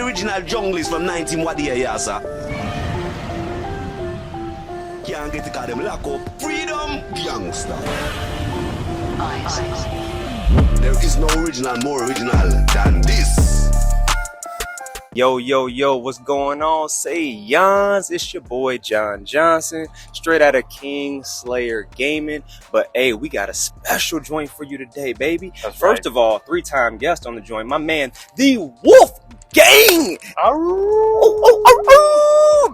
original junglist from 19 Wadia, yeah, sir. Can't get to call them lock up. Freedom, gangster. There is no original more original than this. Yo, yo, yo, what's going on? Say yons, it's your boy Jon Johnson, straight out of KingSlayer Gaming. But hey, we got a special joint for you today, baby. That's First right. of all, three-time guest on the joint, my man, the Wolfgang.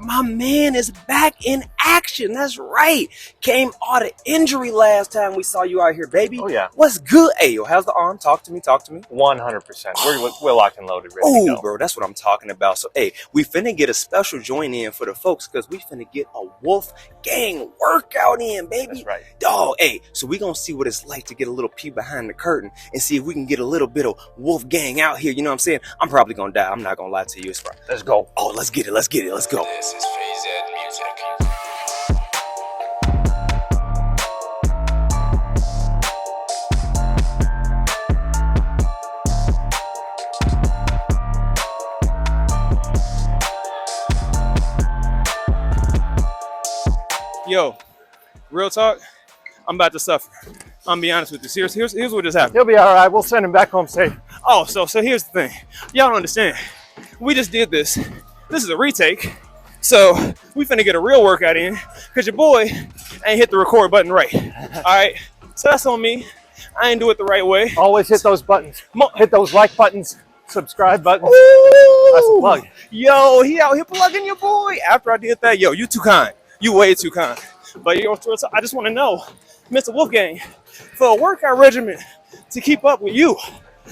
My man is back in action. That's right. Came out of injury last time we saw you out here, baby. Oh, yeah. What's good? Hey, yo, how's the arm? Talk to me. 100%. We're locked and loaded, ready to go. Bro, that's what I'm talking about. So, hey, we finna get a special join in for the folks because we finna get a Wolfgang workout in, baby. That's right. Dog, hey, so we gonna see what it's like to get a little peek behind the curtain and see if we can get a little bit of Wolfgang out here. You know what I'm saying? I'm probably gonna die. I'm not gonna lie to you. It's probably... Let's go. Oh, let's get it. Let's get it. Let's go. This is PZ Music. Yo, real talk, I'm about to suffer. I'm gonna be honest with you. Here's what just happened. He'll be all right. We'll send him back home safe. Oh, so here's the thing. Y'all don't understand. We just did this. This is a retake. So we finna get a real workout in because your boy ain't hit the record button right. All right, so that's on me. I ain't do it the right way. Always hit those buttons. Hit those like buttons, subscribe buttons. Ooh. That's a plug. Yo, he out here plugging your boy. After I did that, yo, you too kind. You way too kind. But you know, I just want to know, Mr. Wolfgang, for a workout regimen to keep up with you,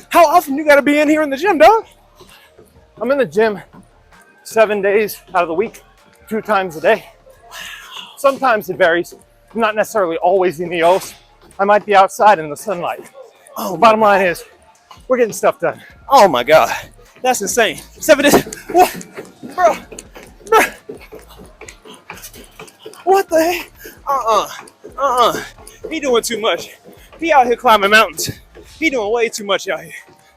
how often you got to be in here in the gym, dog? I'm in the gym 7 days out of the week, 2 times a day. Sometimes it varies. I'm not necessarily always in the O's. I might be outside in the sunlight. Oh, Bottom line is, we're getting stuff done. Oh my God, that's insane. 7 days. What, bro? What the heck? He doing too much. He out here climbing mountains. He doing way too much out here.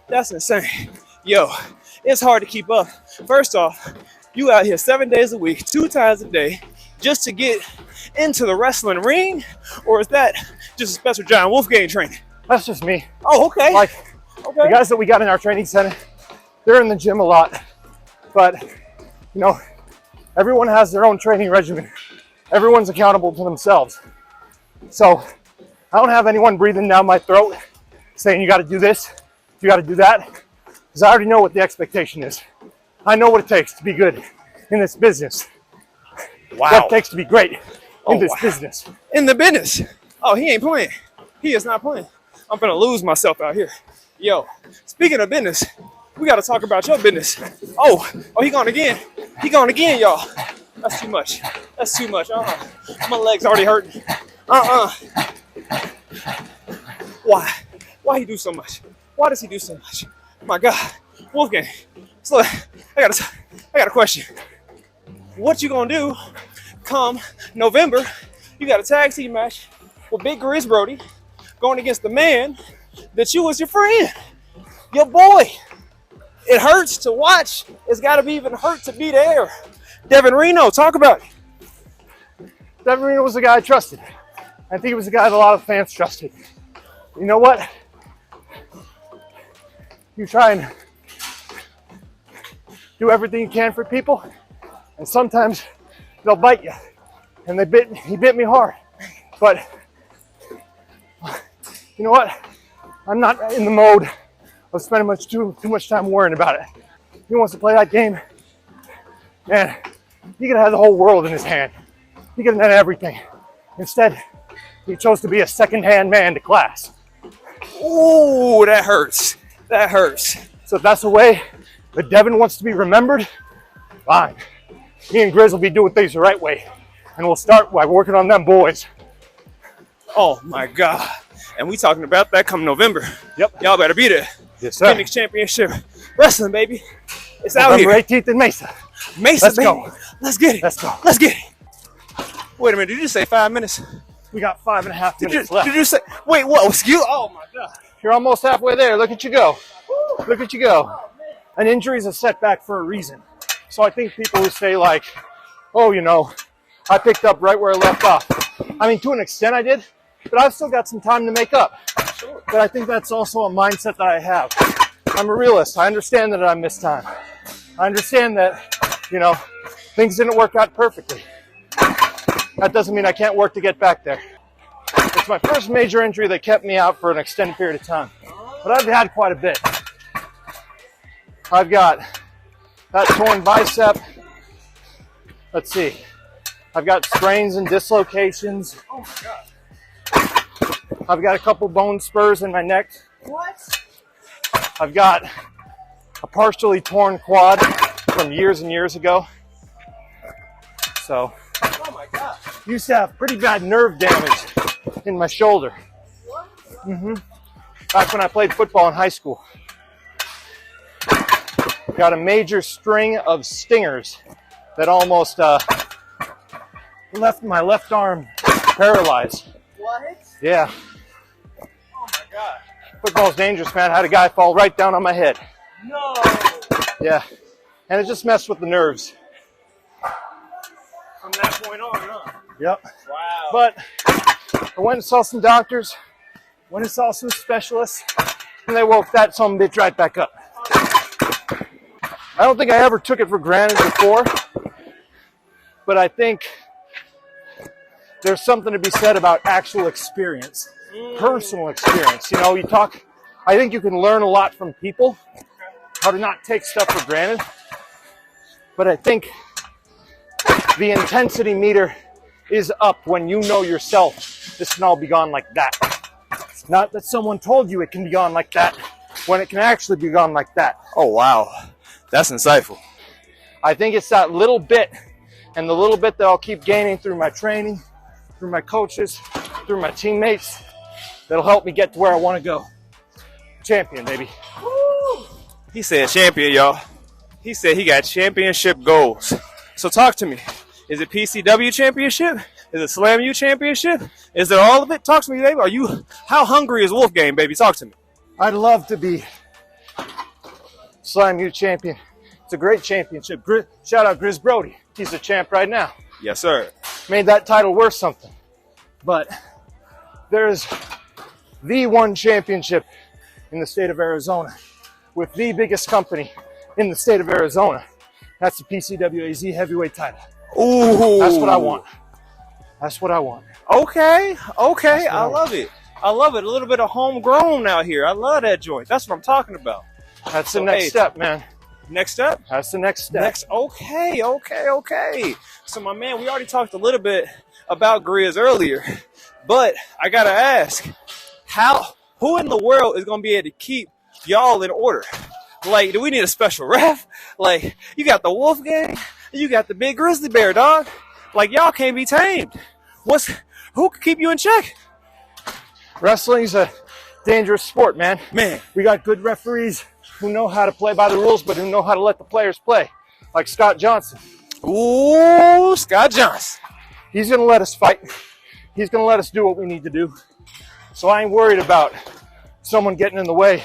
That's insane. Yo, it's hard to keep up. First off, you out here 7 days a week, 2 times a day, just to get into the wrestling ring? Or is that just a special Jon Wolfgang training? That's just me. Oh, okay. Like, the guys that we got in our training center, they're in the gym a lot. But, you know, everyone has their own training regimen. Everyone's accountable to themselves. So I don't have anyone breathing down my throat saying you got to do this, you got to do that, because I already know what the expectation is. I know what it takes to be good in this business. Wow. What it takes to be great in this business. In the business. Oh, he ain't playing. He is not playing. I'm gonna lose myself out here. Yo, speaking of business, we got to talk about your business. Oh, he gone again. He gone again, y'all. That's too much. That's too much. My leg's already hurting. Why? Why he do so much? Why does he do so much? My God, Wolfgang. So I got a question. What you gonna do come November? You got a tag team match with Big Grizzbroady going against the man that you was your friend, your boy. It hurts to watch. It's got to be even hurt to be there. Devin Reno, talk about it. Devin Reno was the guy I trusted. I think he was the guy that a lot of fans trusted. You know what? You try and do everything you can for people, and sometimes they'll bite you. And he bit me hard. But you know what? I'm not in the mode of spending too much time worrying about it. He wants to play that game, and he could have the whole world in his hand. He could have done everything. Instead, he chose to be a second-hand man to class. Ooh, that hurts. That hurts. So if that's the way that Devin wants to be remembered, fine. Me and Grizz will be doing things the right way. And we'll start by working on them boys. Oh my God. And we talking about that come November. Yep. Y'all better be there. Yes, sir. Phoenix Championship Wrestling, baby. It's out November here. 18th in Mesa. Mesa, Let's baby. go. Let's get it. Let's go. Let's get it. Wait a minute. Did you say 5 minutes? We got 5.5 minutes left. Did you say? Wait, what? Excuse? Oh my God. You're almost halfway there. Look at you go. Look at you go. an injury is a setback for a reason. So I think people who say like, oh, you know, I picked up right where I left off. I mean, to an extent I did, but I've still got some time to make up. But I think that's also a mindset that I have. I'm a realist. I understand that I missed time. I understand that, you know, things didn't work out perfectly. That doesn't mean I can't work to get back there. It's my first major injury that kept me out for an extended period of time. But I've had quite a bit. I've got that torn bicep. Let's see. I've got sprains and dislocations. Oh my God. I've got a couple bone spurs in my neck. What? I've got a partially torn quad from years and years ago. So, Oh my God. used to have pretty bad nerve damage in my shoulder. What? Back when I played football in high school. Got a major string of stingers that almost left my left arm paralyzed. What? Yeah, Oh my God. football's dangerous, man. I had a guy fall right down on my head. No. Yeah, and it just messed with the nerves. From that point on, huh? Yep. Wow. But I went and saw some doctors, went and saw some specialists, and they woke that son of a bitch right back up. I don't think I ever took it for granted before, but I think there's something to be said about actual experience, personal experience. You know, I think you can learn a lot from people, how to not take stuff for granted, but I think the intensity meter is up when you know yourself this can all be gone like that. Not that someone told you it can be gone like that, when it can actually be gone like that. Oh, wow. That's insightful. I think it's that little bit, and the little bit that I'll keep gaining through my training, through my coaches, through my teammates, that'll help me get to where I want to go. Champion, baby. Woo. He said champion, y'all. He said he got championship goals. So talk to me. Is it PCW championship? Is it slamu championship? Is it all of it? Talk to me, baby. How hungry is Wolfgang, baby? Talk to me. I'd love to be slamu champion. It's a great championship. Shout out grizzbroady. He's the champ right now. Yes, sir. Made that title worth something. But there's the one championship in the state of Arizona with the biggest company in the state of Arizona. That's the PCW AZ heavyweight title. Ooh. That's what I want. That's what I want. Okay. I I love it. I love it. A little bit of homegrown out here. I love that joint. That's what I'm talking about. That's So, the next hey, step, man. Next up? That's the next step. Okay. So, my man, we already talked a little bit about Grizz earlier, but I gotta ask, who in the world is gonna be able to keep y'all in order? Like, do we need a special ref? Like, you got the Wolfgang, you got the big grizzly bear, dog. Like, y'all can't be tamed. Who can keep you in check? Wrestling's a dangerous sport, man. Man. We got good referees who know how to play by the rules, but who know how to let the players play. Like Scott Johnson. Ooh, Scott Johnson. He's going to let us fight. He's going to let us do what we need to do. So I ain't worried about someone getting in the way.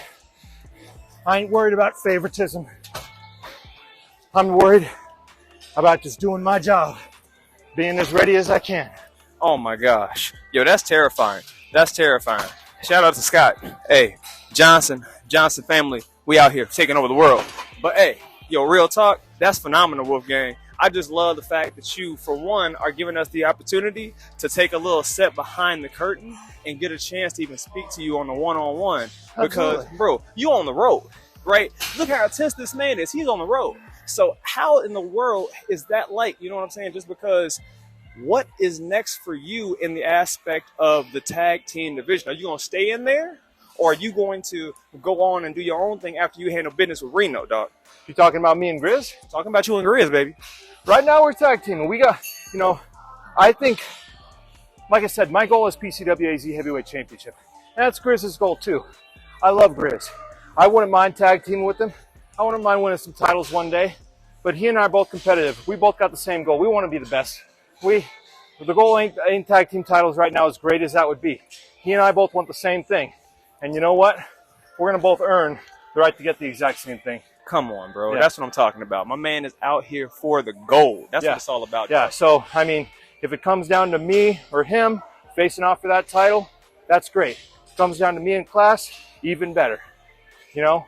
I ain't worried about favoritism. I'm worried about just doing my job, being as ready as I can. Oh my gosh. Yo, that's terrifying. That's terrifying. Shout out to Scott. Hey, Johnson family, we out here taking over the world. But hey, yo, real talk, that's phenomenal, Wolfgang. I just love the fact that you, for one, are giving us the opportunity to take a little step behind the curtain and get a chance to even speak to you on the one-on-one. Because, bro, you on the road, right? Look how intense this man is. He's on the road. So how in the world is that like? You know what I'm saying? Just because, what is next for you in the aspect of the tag team division? Are you going to stay in there? Or are you going to go on and do your own thing after you handle business with Reno, dog? You talking about me and Grizz? Talking about you and Grizz, baby. Right now we're tag teaming. We got, I think, like I said, my goal is PCW AZ Heavyweight Championship. And that's Grizz's goal too. I love Grizz. I wouldn't mind tag teaming with him. I wouldn't mind winning some titles one day. But he and I are both competitive. We both got the same goal. We want to be the best. The goal ain't tag team titles right now, as great as that would be. He and I both want the same thing. And you know what? We're going to both earn they're out to get the exact same thing. Come on, bro. Yeah. That's what I'm talking about. My man is out here for the gold. That's Yeah. what it's all about. Yeah, so, I mean, if it comes down to me or him facing off for that title, that's great. If it comes down to me in class, even better. You know,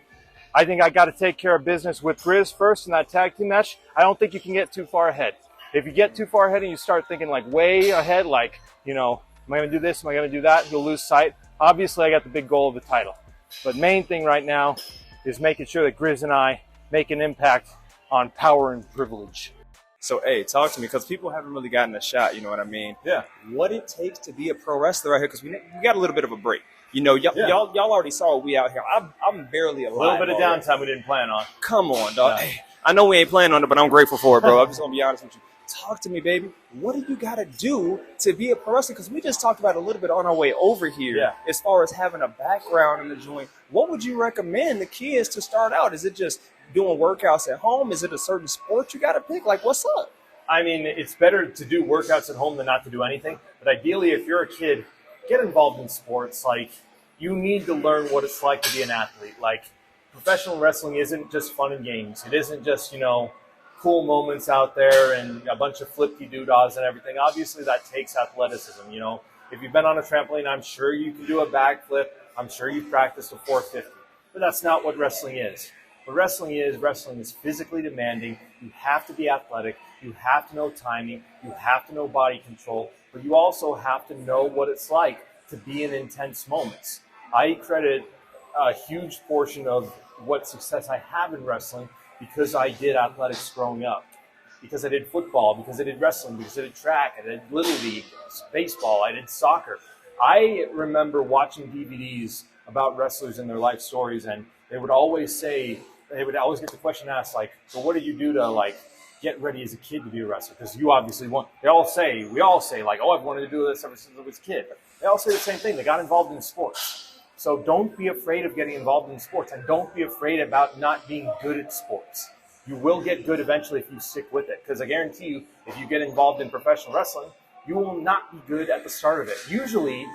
I think I got to take care of business with Grizz first in that tag team match. I don't think you can get too far ahead. If you get too far ahead and you start thinking like way ahead, like, you know, am I going to do this? Am I going to do that? You'll lose sight. Obviously, I got the big goal of the title. But main thing right now is making sure that Grizz and I make an impact on power and privilege. So, hey, talk to me, because people haven't really gotten a shot, you know what I mean? Yeah. What it takes to be a pro wrestler right here, because we got a little bit of a break. You know, y'all already saw we out here. I'm barely alive. A little bit of already. downtime we didn't plan on. Come on, dog. Yeah. Hey, I know we ain't planning on it, but I'm grateful for it, bro. I'm just going to be honest with you. Talk to me, baby. What do you got to do to be a pro wrestler? Because we just talked about it a little bit on our way over here. Yeah. As far as having a background in the joint, what would you recommend the kids to start out? Is it just doing workouts at home? Is it a certain sport you got to pick? Like, what's up? I mean, it's better to do workouts at home than not to do anything. But ideally, if you're a kid, get involved in sports. Like, you need to learn what it's like to be an athlete. Like, professional wrestling isn't just fun and games. It isn't just, you know, cool moments out there and a bunch of flip-de-doo-dahs and everything. Obviously, that takes athleticism, you know. If you've been on a trampoline, I'm sure you can do a backflip. I'm sure you've practiced a 450. But that's not what wrestling is. What wrestling is physically demanding. You have to be athletic. You have to know timing. You have to know body control. But you also have to know what it's like to be in intense moments. I credit a huge portion of what success I have in wrestling because I did athletics growing up, because I did football, because I did wrestling, because I did track, I did Little League, baseball, I did soccer. I remember watching DVDs about wrestlers and their life stories, and they would always get the question asked, like, so what do you do to, like, get ready as a kid to be a wrestler? Because you obviously want, we all say, like, oh, I've wanted to do this ever since I was a kid. But they all say the same thing. They got involved in sports. So don't be afraid of getting involved in sports, and don't be afraid about not being good at sports. You will get good eventually if you stick with it, because I guarantee you, if you get involved in professional wrestling, you will not be good at the start of it. Usually,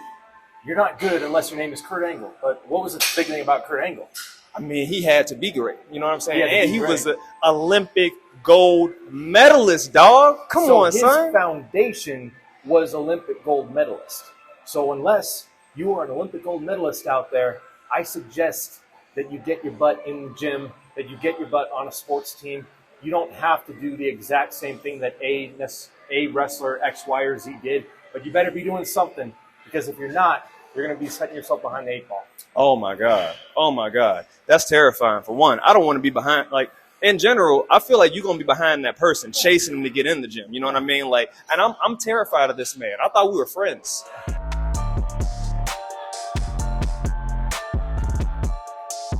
you're not good unless your name is Kurt Angle. But what was the big thing about Kurt Angle? I mean, he had to be great. You know what I'm saying? And he was an Olympic gold medalist, dog. Come on, son. His foundation was Olympic gold medalist. So unless you are an Olympic gold medalist out there, I suggest that you get your butt in the gym, that you get your butt on a sports team. You don't have to do the exact same thing that a wrestler X, Y, or Z did, but you better be doing something, because if you're not, you're going to be setting yourself behind the 8 ball. Oh, my God. Oh, my God. That's terrifying. For one, I don't want to be behind, like, in general, I feel like you're going to be behind that person, chasing them to get in the gym. You know what I mean? Like, and I'm terrified of this man. I thought we were friends.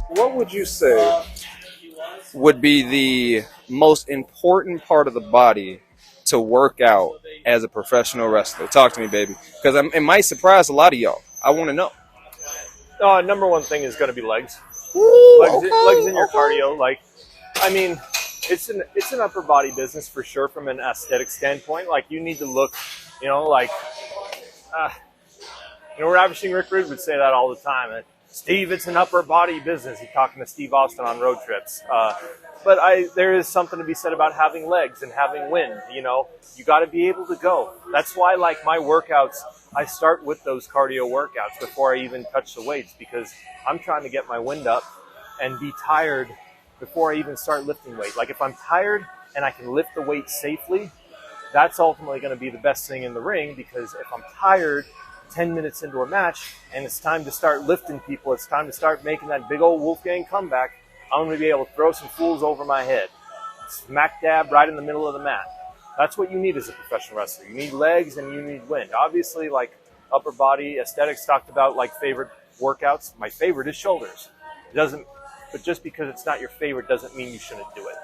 What would you say would be the most important part of the body to work out as a professional wrestler? Talk to me, baby. Because it might surprise a lot of y'all. I want to know. Number one thing is going to be legs. Ooh, Legs in your cardio. Like, I mean, it's an upper body business for sure from an aesthetic standpoint. Like, you need to look, you know, like, Ravishing Rick Rude would say that all the time. Steve, it's an upper body business. He's talking to Steve Austin on road trips. But there is something to be said about having legs and having wind. You know, you got to be able to go. That's why, like, my workouts, I start with those cardio workouts before I even touch the weights, because I'm trying to get my wind up and be tired before I even start lifting weight. Like, if I'm tired and I can lift the weight safely, that's ultimately going to be the best thing in the ring, because if I'm tired 10 minutes into a match and it's time to start lifting people, it's time to start making that big old Wolfgang comeback, I'm going to be able to throw some fools over my head. Smack dab right in the middle of the mat. That's what you need as a professional wrestler. You need legs and you need wind. Obviously, like, upper body aesthetics talked about, like, favorite workouts. My favorite is shoulders. But just because it's not your favorite doesn't mean you shouldn't do it.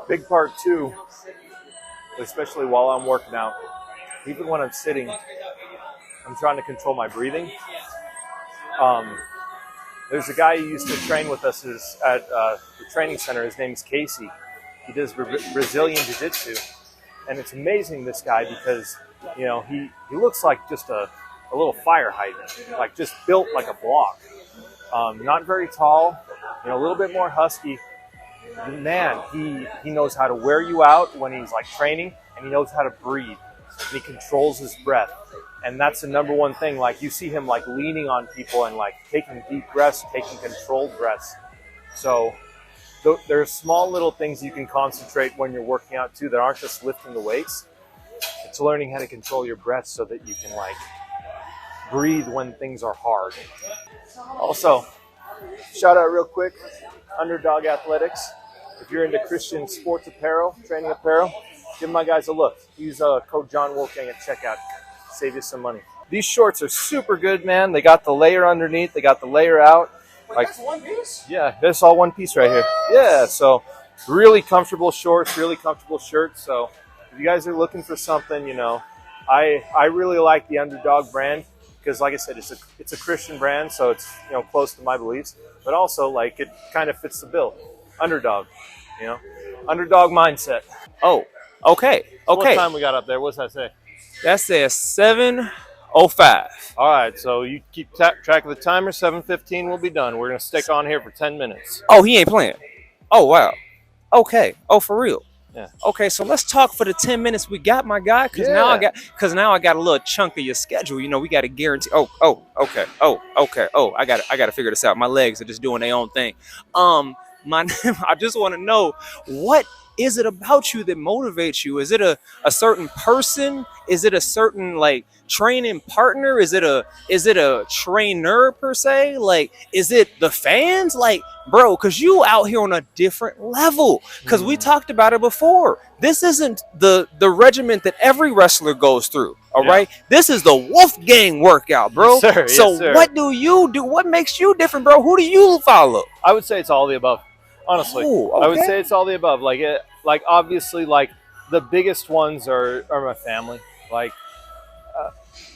Big part too, especially while I'm working out, even when I'm sitting, I'm trying to control my breathing. There's a guy who used to train with us at the training center. His name's Casey. He does Brazilian Jiu-Jitsu. And it's amazing, this guy, because, you know, he looks like just a a little fire hydrant, like just built like a block. Not very tall, a little bit more husky. Man, he knows how to wear you out when he's like training, and he knows how to breathe, and he controls his breath. And that's the number one thing. Like, you see him like leaning on people and like taking deep breaths, taking controlled breaths. So there are small little things you can concentrate when you're working out too that aren't just lifting the weights. It's learning how to control your breath so that you can like breathe when things are hard. Also, shout out real quick, Underdog Athletics. If you're into Christian sports apparel, training apparel, give my guys a look. Use code Jon Wolfgang at checkout. Save you some money. These shorts are super good, man. They got the layer underneath. They got the layer out. Like, that's one piece? Yeah, that's all one piece right here. Yeah, so really comfortable shorts, really comfortable shirts. So if you guys are looking for something, I really like the Underdog brand because, like I said, it's a Christian brand, so it's close to my beliefs. But also, like, it kind of fits the bill. Underdog, underdog mindset. Oh, okay. What time we got up there? What's that say? That says 7:05. All right, so you keep track of the timer. 7:15 we'll be done. We're going to stick on here for 10 minutes. Oh, he ain't playing. Oh, wow. Okay. Oh, for real. Yeah. Okay, so let's talk for the 10 minutes we got, my guy, because now I got a little chunk of your schedule. We got to guarantee. Okay. I got to figure this out. My legs are just doing their own thing. I just want to know, what is it about you that motivates you? Is it a certain person? Is it a certain like training partner? Is it a trainer per se? Like, is it the fans? Like, bro, because you out here on a different level. Because we talked about it before. This isn't the regiment that every wrestler goes through. All right. This is the Wolfgang workout, bro. Yes, sir. So yes, sir. What do you do? What makes you different, bro? Who do you follow? I would say it's all the above. Honestly, I would say it's all the above. Like obviously, like the biggest ones are my family. Like,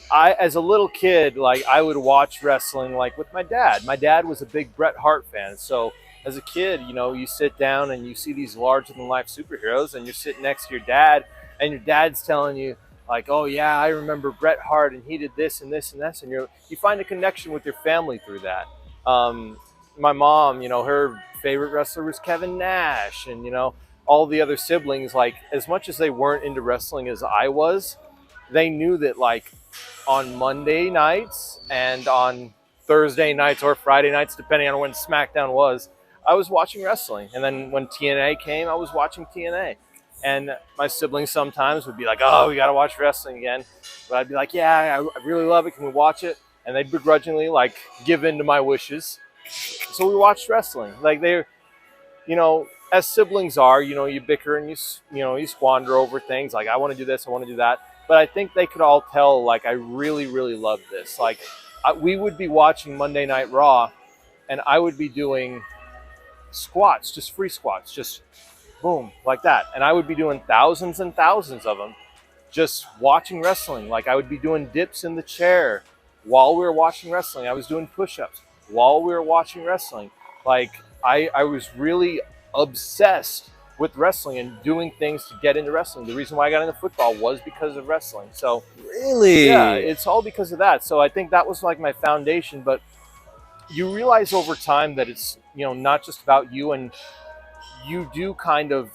I, as a little kid, like I would watch wrestling like with my dad. My dad was a big Bret Hart fan. So as a kid, you sit down and you see these larger than life superheroes, and you're sitting next to your dad, and your dad's telling you like, oh yeah, I remember Bret Hart, and he did this and this and this, and you find a connection with your family through that. My mom, her favorite wrestler was Kevin Nash, and all the other siblings, like, as much as they weren't into wrestling as I was, they knew that like on Monday nights and on Thursday nights or Friday nights, depending on when SmackDown was, I was watching wrestling. And then when TNA came, I was watching TNA. And my siblings sometimes would be like, oh, we got to watch wrestling again. But I'd be like, yeah, I really love it. Can we watch it? And they'd begrudgingly like give in to my wishes. So we watched wrestling. Like, they're, as siblings are, you bicker and you squander over things. Like, I want to do this, I want to do that. But I think they could all tell, like, I really, really love this. Like, we would be watching Monday Night Raw, and I would be doing squats, just free squats, just boom, like that. And I would be doing thousands and thousands of them just watching wrestling. Like, I would be doing dips in the chair while we were watching wrestling. I was doing push-ups while we were watching wrestling. Like, I was really obsessed with wrestling and doing things to get into wrestling. The reason why I got into football was because of wrestling. So really, yeah, it's all because of that. So I think that was like my foundation. But you realize over time that it's not just about you, and you do kind of,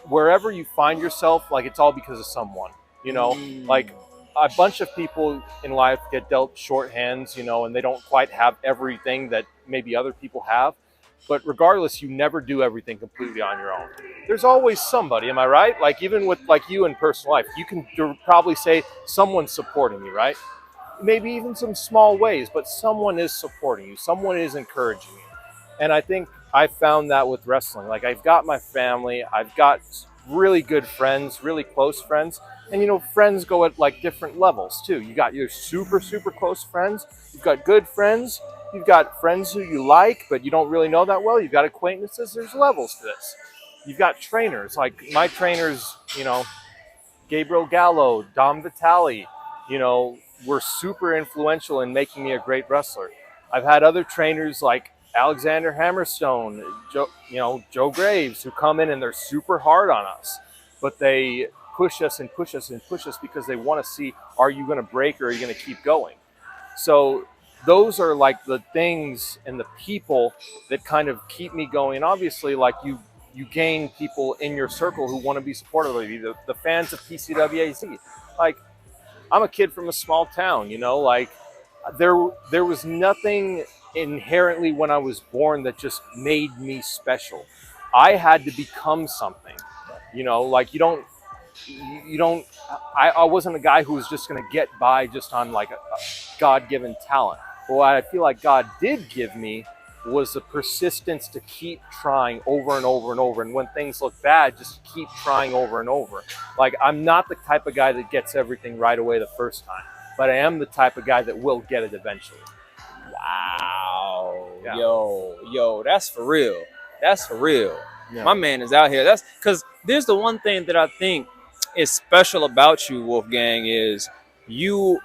wherever you find yourself, like, it's all because of someone. Like, a bunch of people in life get dealt short hands, and they don't quite have everything that maybe other people have. But regardless, you never do everything completely on your own. There's always somebody, am I right? Like, even with like you in personal life, you can probably say someone's supporting you, right? Maybe even some small ways, but someone is supporting you. Someone is encouraging you. And I think I found that with wrestling. Like, I've got my family, I've got really good friends, really close friends. And friends go at like different levels too. You got your super, super close friends. You've got good friends. You've got friends who you like, but you don't really know that well. You've got acquaintances. There's levels to this. You've got trainers. Like, my trainers, Gabriel Gallo, Dom Vitale, were super influential in making me a great wrestler. I've had other trainers like Alexander Hammerstone, Joe Graves, who come in and they're super hard on us, but they push us and push us and push us because they want to see, are you going to break or are you going to keep going? So those are like the things and the people that kind of keep me going. And obviously, like you gain people in your circle who want to be supportive of you, the fans of PCW AZ. Like, I'm a kid from a small town, you know, like there was nothing inherently when I was born that just made me special. I had to become something, you know, like I wasn't a guy who was just going to get by just on like a God-given talent. But what I feel like God did give me was the persistence to keep trying over and over and over. And when things look bad, just keep trying over and over. Like, I'm not the type of guy that gets everything right away the first time, but I am the type of guy that will get it eventually. Wow. Yeah. Yo, that's for real. That's for real. Yeah. My man is out here. That's because there's the one thing that I think is special about you, Wolfgang, is you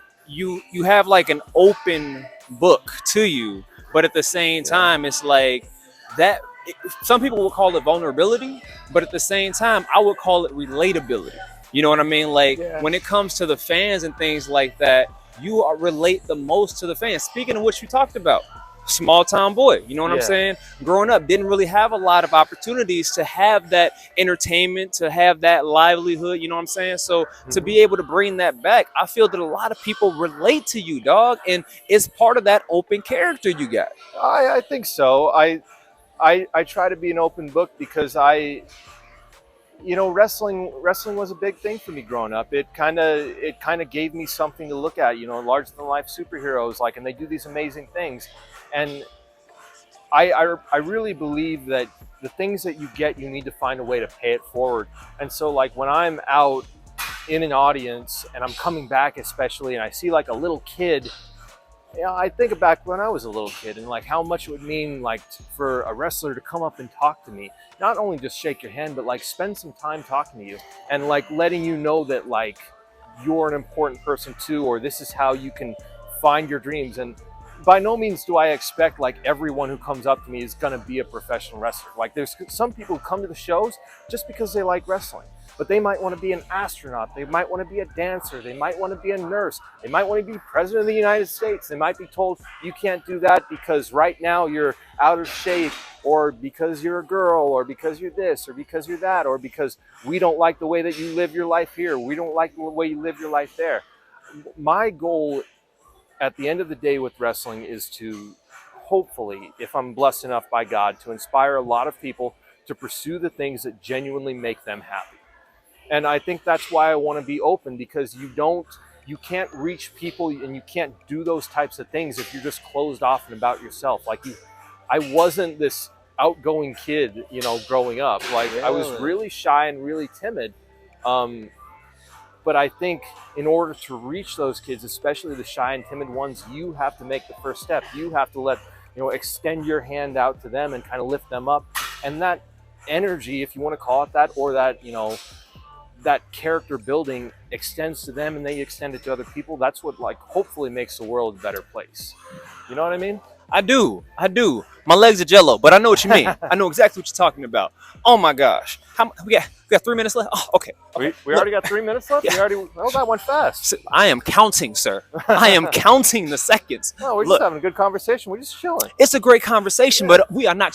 have like an open book to you. But at the same time, it's like that. Some people would call it vulnerability, but at the same time, I would call it relatability. You know what I mean? Like when it comes to the fans and things like that, you relate the most to the fans. Speaking of what you talked about, small town boy, you know what I'm saying? Growing up, didn't really have a lot of opportunities to have that entertainment, to have that livelihood, you know what I'm saying? So to be able to bring that back, I feel that a lot of people relate to you, dog, and it's part of that open character you got. I think so. I try to be an open book because you know, wrestling was a big thing for me growing up. It kind of gave me something to look at, you know, larger than life superheroes, like, and they do these amazing things. And I really believe that the things that you get, you need to find a way to pay it forward. And so, like, when I'm out in an audience and I'm coming back, especially, and I see like a little kid, you know, I think back when I was a little kid and like how much it would mean like for a wrestler to come up and talk to me, not only just shake your hand, but like spend some time talking to you and like letting you know that like you're an important person too, or this is how you can find your dreams. And by no means do I expect like everyone who comes up to me is going to be a professional wrestler. Like, there's some people who come to the shows just because they like wrestling, but they might want to be an astronaut. They might want to be a dancer. They might want to be a nurse. They might want to be president of the United States. They might be told you can't do that because right now you're out of shape, or because you're a girl, or because you're this, or because you're that, or because we don't like the way that you live your life here. We don't like the way you live your life there. My goal at the end of the day with wrestling is to hopefully, if I'm blessed enough by God, to inspire a lot of people to pursue the things that genuinely make them happy. And I think that's why I want to be open, because you can't reach people and you can't do those types of things if you're just closed off and about yourself. Like, I wasn't this outgoing kid, you know, growing up. Like, I was really shy and really timid. But I think in order to reach those kids, especially the shy and timid ones, you have to make the first step. You have to extend your hand out to them and kind of lift them up. And that energy, if you want to call it that, or that, you know, that character building extends to them and they extend it to other people. That's what like hopefully makes the world a better place. You know what I mean? I do. My legs are jello, but I know what you mean. I know exactly what you're talking about. Oh my gosh. We got 3 minutes left? Oh, okay. We already got 3 minutes left? Yeah. That went fast. I am counting, sir. I am counting the seconds. No, we're just having a good conversation. We're just chilling. It's a great conversation, but we are not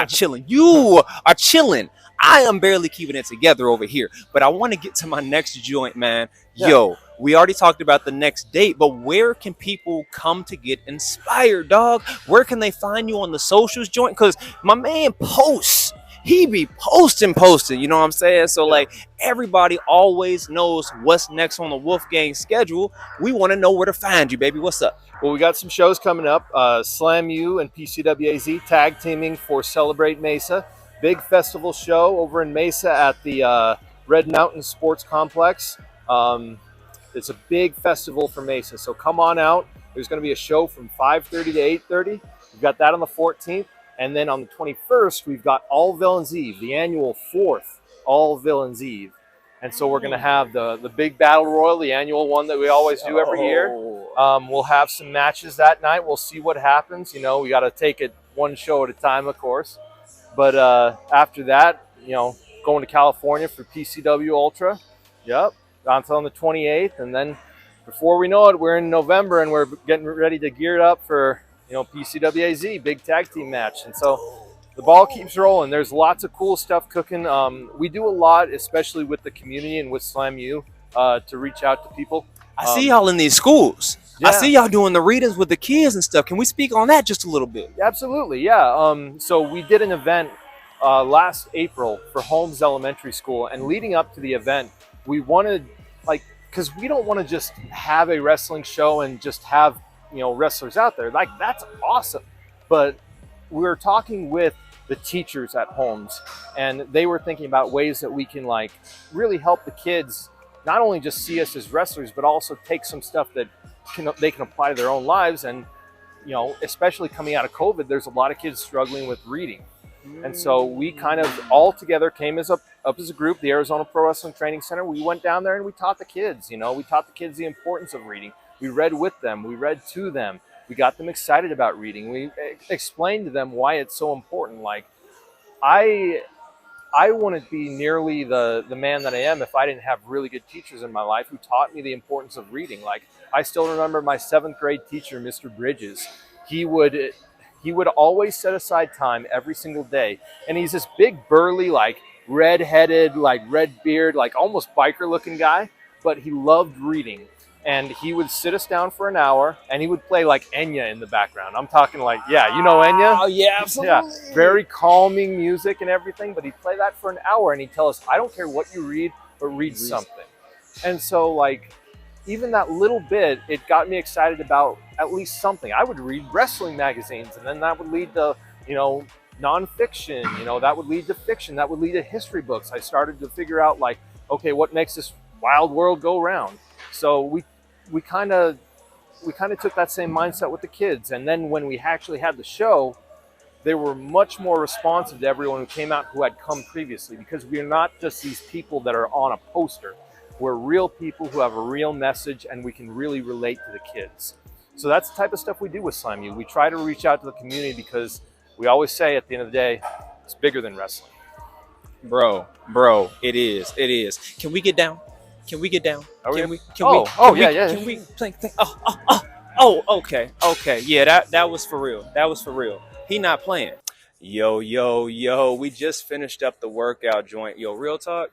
chilling. You are chilling. I am barely keeping it together over here, but I want to get to my next joint, man. Yeah. Yo, we already talked about the next date, but where can people come to get inspired, dog? Where can they find you on the socials, joint? Because my man posts. He be posting, you know what I'm saying? So, like, everybody always knows what's next on the Wolfgang schedule. We want to know where to find you, baby. What's up? Well, we got some shows coming up. Slamu and PCW AZ tag teaming for Celebrate Mesa. Big festival show over in Mesa at the Red Mountain Sports Complex. It's a big festival for Mesa, so come on out. There's going to be a show from 5:30 to 8:30. We've got that on the 14th. And then on the 21st, we've got All Villains Eve, the annual 4th All Villains Eve. And so we're going to have the big battle royal, the annual one that we always do every year. We'll have some matches that night. We'll see what happens. You know, we got to take it one show at a time, of course. But after that, you know, going to California for PCW Ultra. Yep, until on the 28th, and then before we know it, we're in November, and we're getting ready to gear it up for, you know, PCW AZ, big tag team match. And so the ball keeps rolling. There's lots of cool stuff cooking. We do a lot, especially with the community and with SlamU, to reach out to people. I see y'all in these schools. Yeah. I see y'all doing the readings with the kids and stuff. Can we speak on that just a little bit? Absolutely, yeah. So we did an event last April for Holmes Elementary School, and leading up to the event, we wanted, like, because we don't want to just have a wrestling show and just have, you know, wrestlers out there. Like, that's awesome. But we were talking with the teachers at Holmes, and they were thinking about ways that we can, like, really help the kids not only just see us as wrestlers, but also take some stuff that they can apply to their own lives. And, you know, especially coming out of COVID, there's a lot of kids struggling with reading. And so we kind of all together came up as a group, the Arizona Pro Wrestling Training Center. We went down there and we taught the kids, you know, we taught the kids the importance of reading. We read with them, we read to them, we got them excited about reading. We explained to them why it's so important. Like, I wouldn't be nearly the man that I am if I didn't have really good teachers in my life who taught me the importance of reading. Like, I still remember my 7th grade teacher, Mr. Bridges. He would always set aside time every single day. And he's this big, burly, like, red-headed, like, red beard, like, almost biker-looking guy. But he loved reading. And he would sit us down for an hour, and he would play, like, Enya in the background. I'm talking, like, yeah, you know Enya? Oh, yeah, absolutely. Yeah, very calming music and everything. But he'd play that for an hour, and he'd tell us, I don't care what you read, but read something. And so, like, even that little bit, it got me excited about at least something. I would read wrestling magazines, and then that would lead to, you know, nonfiction, you know, that would lead to fiction, that would lead to history books. I started to figure out, like, okay, what makes this wild world go round? So we kind of took that same mindset with the kids. And then when we actually had the show, they were much more responsive to everyone who came out who had come previously, because we're not just these people that are on a poster. We're real people who have a real message, and we can really relate to the kids. So that's the type of stuff we do with SlamU. We try to reach out to the community because we always say at the end of the day, it's bigger than wrestling. Bro, it is. Can we get down? Can we get down? Can we play? Okay. Yeah, that was for real. He not playing. Yo. We just finished up the workout joint. Yo, real talk.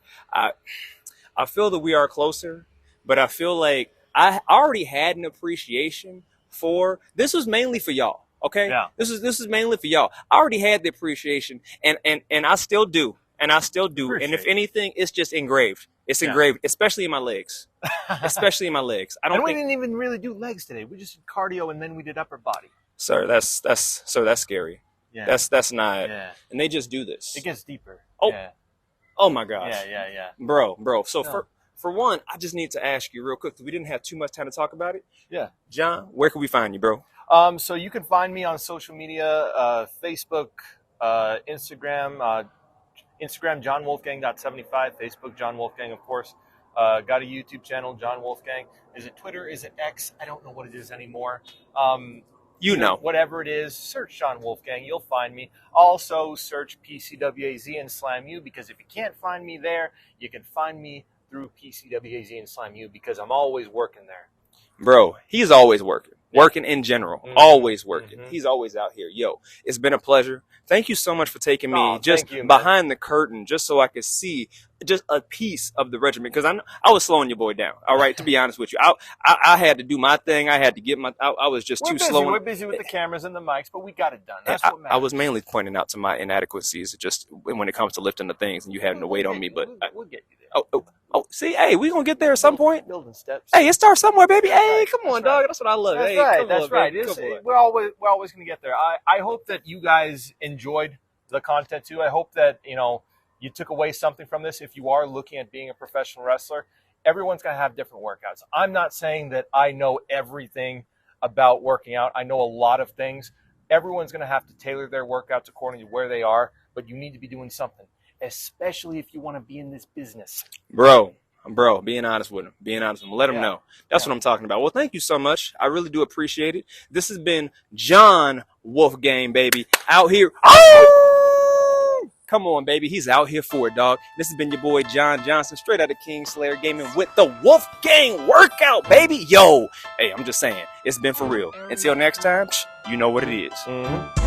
I feel that we are closer, but I feel like I already had an appreciation for this. Was mainly for y'all, okay? Yeah. This is mainly for y'all. I already had the appreciation, and I still do, and if anything, it's just engraved. It's engraved, especially in my legs. I don't. And we didn't even really do legs today. We just did cardio, and then we did upper body. Sir, that's scary. Yeah. That's not. Yeah. And they just do this. It gets deeper. Oh. Yeah. Oh my gosh. Yeah. Bro. So No. for one, I just need to ask you real quick, because we didn't have too much time to talk about it. Yeah. John, where can we find you, bro? So you can find me on social media, Facebook, Instagram, Jon Wolfgang.75, Facebook, Jon Wolfgang, of course. Got a YouTube channel, Jon Wolfgang. Is it Twitter? Is it X? I don't know what it is anymore. You know. Whatever it is, search Jon Wolfgang. You'll find me. Also, search PCW AZ and SlamU, because if you can't find me there, you can find me through PCW AZ and SlamU, because I'm always working there. Bro, he's always working. Working in general. Mm-hmm. Always working. Mm-hmm. He's always out here. Yo, it's been a pleasure. Thank you so much for taking me you, behind the curtain, just so I could see just a piece of the regiment, because I was slowing your boy down. All right, to be honest with you, I had to do my thing. I had to get my. I was just too slow. We're busy with the cameras and the mics, but we got it done. That's what matters. I was mainly pointing out to my inadequacies, just when it comes to lifting the things, and you having to wait on me. But we'll get you there. Oh, see, hey, we gonna get there at some point. Building steps. Hey, it starts somewhere, baby. Hey, come on, dog. That's what I love. That's hey, right. Come That's on, right. baby. We're always gonna get there. I hope that you guys enjoyed the content too. I hope that you took away something from this. If you are looking at being a professional wrestler, everyone's gonna have different workouts. I'm not saying that I know everything about working out. I know a lot of things. Everyone's gonna have to tailor their workouts according to where they are, but you need to be doing something, especially if you want to be in this business. Bro, being honest with him. Let him know. That's what I'm talking about. Well, thank you so much. I really do appreciate it. This has been Jon Wolfgang, baby, out here. Oh! Come on, baby. He's out here for it, dog. This has been your boy, Jon Johnson, straight out of KingSlayer Gaming with the Wolfgang workout, baby. Yo, hey, I'm just saying, it's been for real. Until next time, you know what it is.